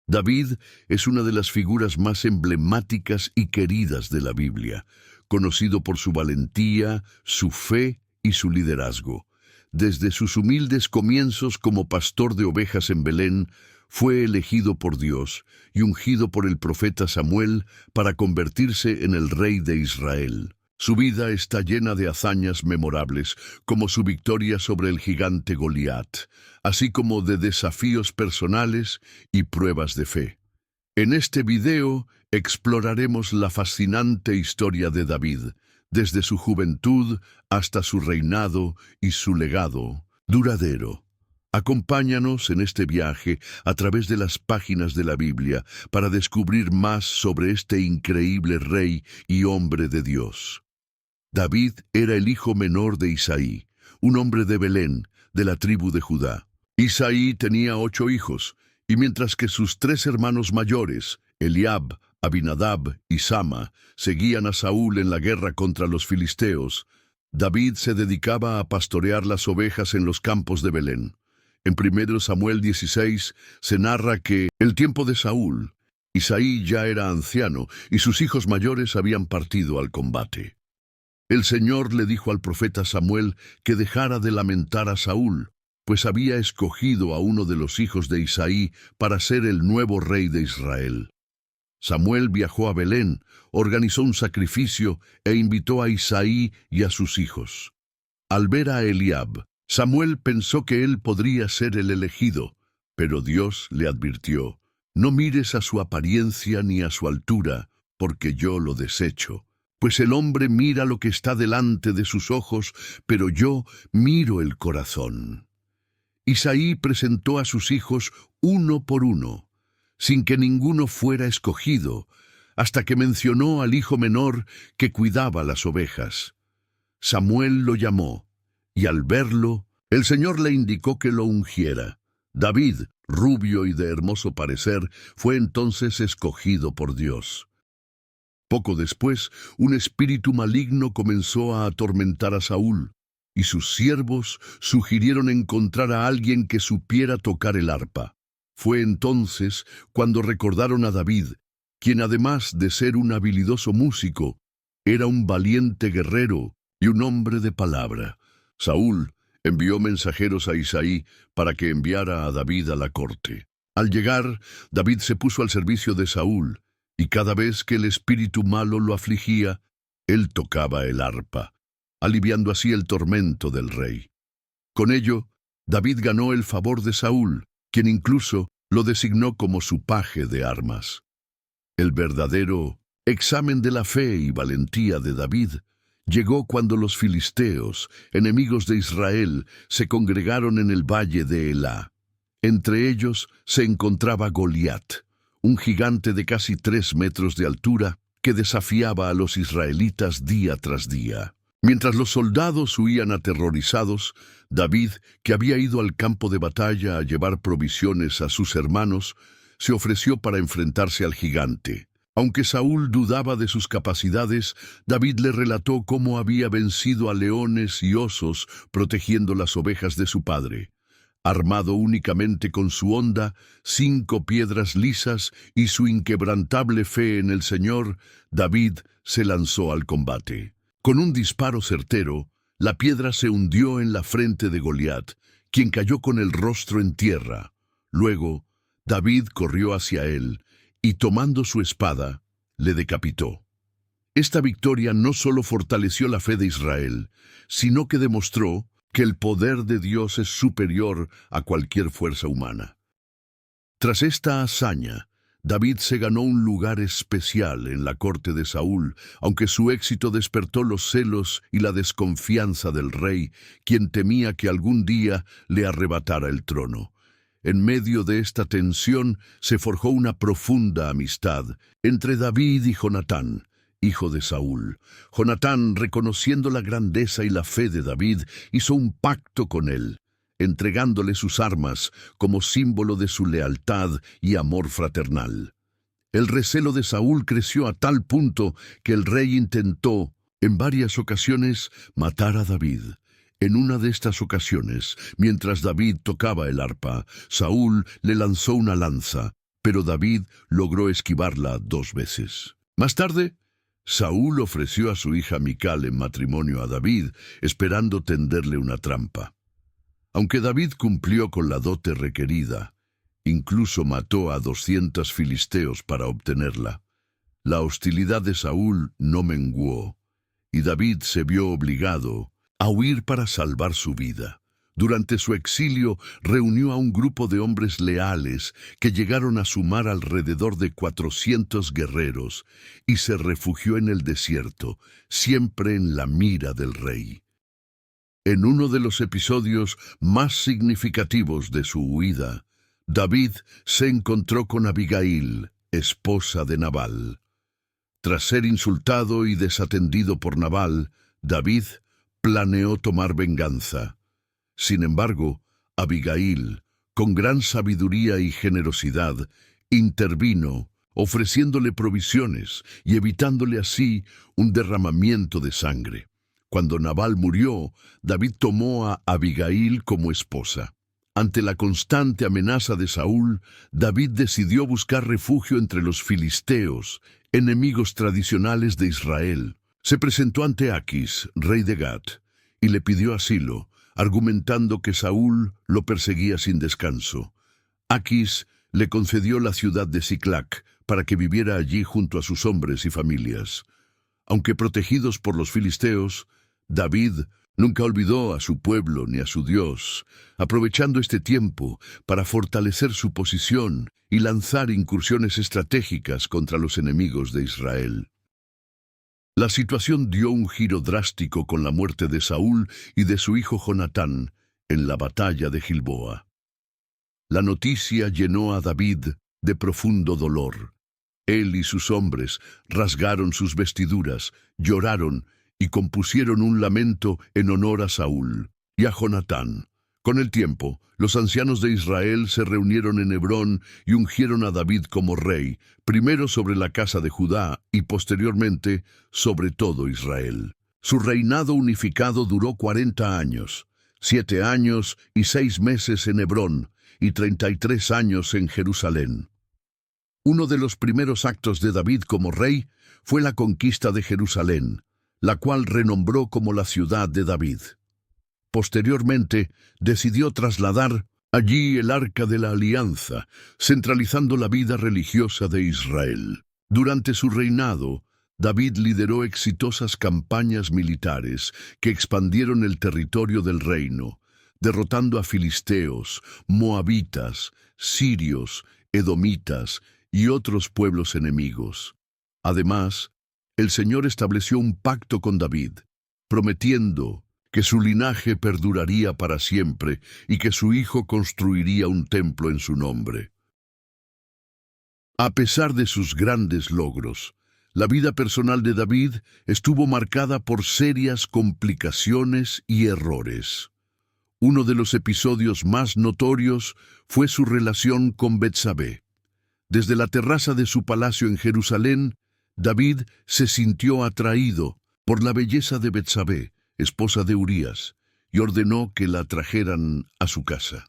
David es una de las figuras más emblemáticas y queridas de la Biblia, conocido por su valentía, su fe y su liderazgo. Desde sus humildes comienzos como pastor de ovejas en Belén, fue elegido por Dios y ungido por el profeta Samuel para convertirse en el rey de Israel. Su vida está llena de hazañas memorables, como su victoria sobre el gigante Goliat, así como de desafíos personales y pruebas de fe. En este video exploraremos la fascinante historia de David, desde su juventud hasta su reinado y su legado duradero. Acompáñanos en este viaje a través de las páginas de la Biblia para descubrir más sobre este increíble rey y hombre de Dios. David era el hijo menor de Isaí, un hombre de Belén, de la tribu de Judá. Isaí tenía 8 hijos, y mientras que sus 3 hermanos mayores, Eliab, Abinadab y Sama, seguían a Saúl en la guerra contra los filisteos, David se dedicaba a pastorear las ovejas en los campos de Belén. En 1 Samuel 16 se narra que, el tiempo de Saúl, Isaí ya era anciano y sus hijos mayores habían partido al combate. El Señor le dijo al profeta Samuel que dejara de lamentar a Saúl, pues había escogido a uno de los hijos de Isaí para ser el nuevo rey de Israel. Samuel viajó a Belén, organizó un sacrificio e invitó a Isaí y a sus hijos. Al ver a Eliab, Samuel pensó que él podría ser el elegido, pero Dios le advirtió: «No mires a su apariencia ni a su altura, porque yo lo desecho. Pues el hombre mira lo que está delante de sus ojos, pero yo miro el corazón». Isaí presentó a sus hijos uno por uno, sin que ninguno fuera escogido, hasta que mencionó al hijo menor que cuidaba las ovejas. Samuel lo llamó, y al verlo, el Señor le indicó que lo ungiera. David, rubio y de hermoso parecer, fue entonces escogido por Dios. Poco después, un espíritu maligno comenzó a atormentar a Saúl, y sus siervos sugirieron encontrar a alguien que supiera tocar el arpa. Fue entonces cuando recordaron a David, quien además de ser un habilidoso músico, era un valiente guerrero y un hombre de palabra. Saúl envió mensajeros a Isaí para que enviara a David a la corte. Al llegar, David se puso al servicio de Saúl, y cada vez que el espíritu malo lo afligía, él tocaba el arpa, aliviando así el tormento del rey. Con ello, David ganó el favor de Saúl, quien incluso lo designó como su paje de armas. El verdadero examen de la fe y valentía de David llegó cuando los filisteos, enemigos de Israel, se congregaron en el valle de Elá. Entre ellos se encontraba Goliat, un gigante de casi 3 metros de altura que desafiaba a los israelitas día tras día. Mientras los soldados huían aterrorizados, David, que había ido al campo de batalla a llevar provisiones a sus hermanos, se ofreció para enfrentarse al gigante. Aunque Saúl dudaba de sus capacidades, David le relató cómo había vencido a leones y osos protegiendo las ovejas de su padre. Armado únicamente con su honda, 5 piedras lisas y su inquebrantable fe en el Señor, David se lanzó al combate. Con un disparo certero, la piedra se hundió en la frente de Goliat, quien cayó con el rostro en tierra. Luego, David corrió hacia él y, tomando su espada, le decapitó. Esta victoria no solo fortaleció la fe de Israel, sino que demostró que el poder de Dios es superior a cualquier fuerza humana. Tras esta hazaña, David se ganó un lugar especial en la corte de Saúl, aunque su éxito despertó los celos y la desconfianza del rey, quien temía que algún día le arrebatara el trono. En medio de esta tensión se forjó una profunda amistad entre David y Jonatán, hijo de Saúl. Jonatán, reconociendo la grandeza y la fe de David, hizo un pacto con él, entregándole sus armas como símbolo de su lealtad y amor fraternal. El recelo de Saúl creció a tal punto que el rey intentó, en varias ocasiones, matar a David. En una de estas ocasiones, mientras David tocaba el arpa, Saúl le lanzó una lanza, pero David logró esquivarla 2 veces. Más tarde, Saúl ofreció a su hija Mical en matrimonio a David, esperando tenderle una trampa. Aunque David cumplió con la dote requerida, incluso mató a 200 filisteos para obtenerla. La hostilidad de Saúl no menguó, y David se vio obligado a huir para salvar su vida. Durante su exilio reunió a un grupo de hombres leales que llegaron a sumar alrededor de 400 guerreros y se refugió en el desierto, siempre en la mira del rey. En uno de los episodios más significativos de su huida, David se encontró con Abigail, esposa de Nabal. Tras ser insultado y desatendido por Nabal, David planeó tomar venganza. Sin embargo, Abigail, con gran sabiduría y generosidad, intervino, ofreciéndole provisiones y evitándole así un derramamiento de sangre. Cuando Nabal murió, David tomó a Abigail como esposa. Ante la constante amenaza de Saúl, David decidió buscar refugio entre los filisteos, enemigos tradicionales de Israel. Se presentó ante Aquis, rey de Gat, y le pidió asilo, argumentando que Saúl lo perseguía sin descanso. Aquis le concedió la ciudad de Siclac para que viviera allí junto a sus hombres y familias. Aunque protegidos por los filisteos, David nunca olvidó a su pueblo ni a su Dios, aprovechando este tiempo para fortalecer su posición y lanzar incursiones estratégicas contra los enemigos de Israel. La situación dio un giro drástico con la muerte de Saúl y de su hijo Jonatán en la batalla de Gilboa. La noticia llenó a David de profundo dolor. Él y sus hombres rasgaron sus vestiduras, lloraron y compusieron un lamento en honor a Saúl y a Jonatán. Con el tiempo, los ancianos de Israel se reunieron en Hebrón y ungieron a David como rey, primero sobre la casa de Judá y posteriormente sobre todo Israel. Su reinado unificado duró 40 años, 7 años y 6 meses en Hebrón y 33 años en Jerusalén. Uno de los primeros actos de David como rey fue la conquista de Jerusalén, la cual renombró como la ciudad de David. Posteriormente, decidió trasladar allí el Arca de la Alianza, centralizando la vida religiosa de Israel. Durante su reinado, David lideró exitosas campañas militares que expandieron el territorio del reino, derrotando a filisteos, moabitas, sirios, edomitas y otros pueblos enemigos. Además, el Señor estableció un pacto con David, prometiendo que su linaje perduraría para siempre y que su hijo construiría un templo en su nombre. A pesar de sus grandes logros, la vida personal de David estuvo marcada por serias complicaciones y errores. Uno de los episodios más notorios fue su relación con Betsabé. Desde la terraza de su palacio en Jerusalén, David se sintió atraído por la belleza de Betsabé, esposa de Urías, y ordenó que la trajeran a su casa.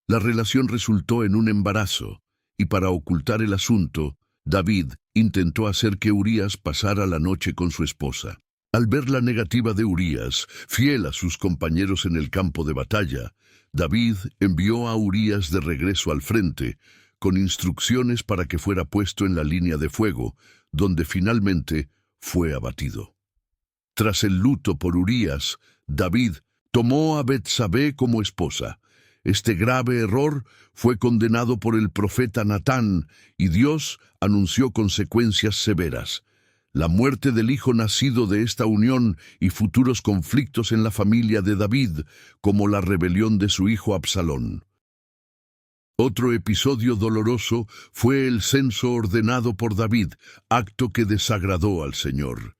La relación resultó en un embarazo, y para ocultar el asunto, David intentó hacer que Urías pasara la noche con su esposa. Al ver la negativa de Urías, fiel a sus compañeros en el campo de batalla, David envió a Urías de regreso al frente, con instrucciones para que fuera puesto en la línea de fuego, donde finalmente fue abatido. Tras el luto por Urías, David tomó a Betsabé como esposa. Este grave error fue condenado por el profeta Natán y Dios anunció consecuencias severas. La muerte del hijo nacido de esta unión y futuros conflictos en la familia de David, como la rebelión de su hijo Absalón. Otro episodio doloroso fue el censo ordenado por David, acto que desagradó al Señor.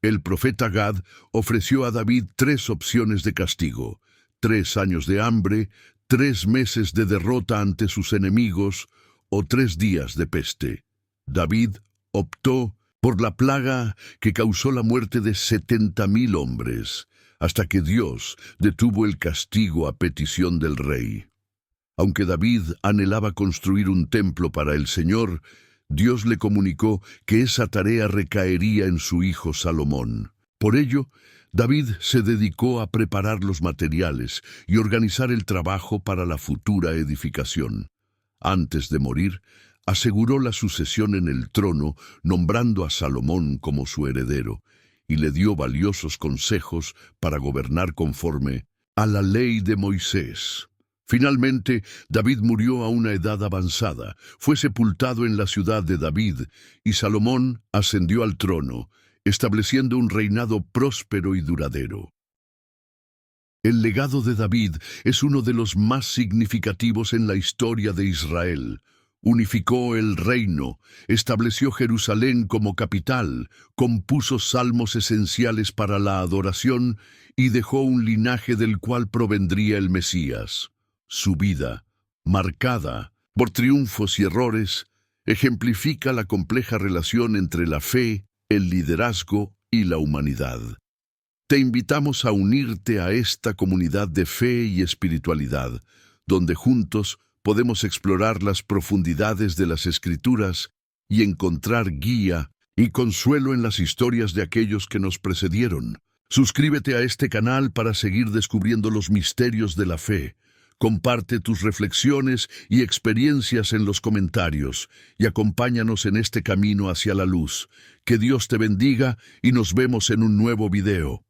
El profeta Gad ofreció a David 3 opciones de castigo: 3 años de hambre, 3 meses de derrota ante sus enemigos o 3 días de peste. David optó por la plaga que causó la muerte de 70,000 hombres, hasta que Dios detuvo el castigo a petición del rey. Aunque David anhelaba construir un templo para el Señor, Dios le comunicó que esa tarea recaería en su hijo Salomón. Por ello, David se dedicó a preparar los materiales y organizar el trabajo para la futura edificación. Antes de morir, aseguró la sucesión en el trono, nombrando a Salomón como su heredero, y le dio valiosos consejos para gobernar conforme a la ley de Moisés. Finalmente, David murió a una edad avanzada, fue sepultado en la ciudad de David, y Salomón ascendió al trono, estableciendo un reinado próspero y duradero. El legado de David es uno de los más significativos en la historia de Israel. Unificó el reino, estableció Jerusalén como capital, compuso salmos esenciales para la adoración y dejó un linaje del cual provendría el Mesías. Su vida, marcada por triunfos y errores, ejemplifica la compleja relación entre la fe, el liderazgo y la humanidad. Te invitamos a unirte a esta comunidad de fe y espiritualidad, donde juntos podemos explorar las profundidades de las Escrituras y encontrar guía y consuelo en las historias de aquellos que nos precedieron. Suscríbete a este canal para seguir descubriendo los misterios de la fe. Comparte tus reflexiones y experiencias en los comentarios y acompáñanos en este camino hacia la luz. Que Dios te bendiga y nos vemos en un nuevo video.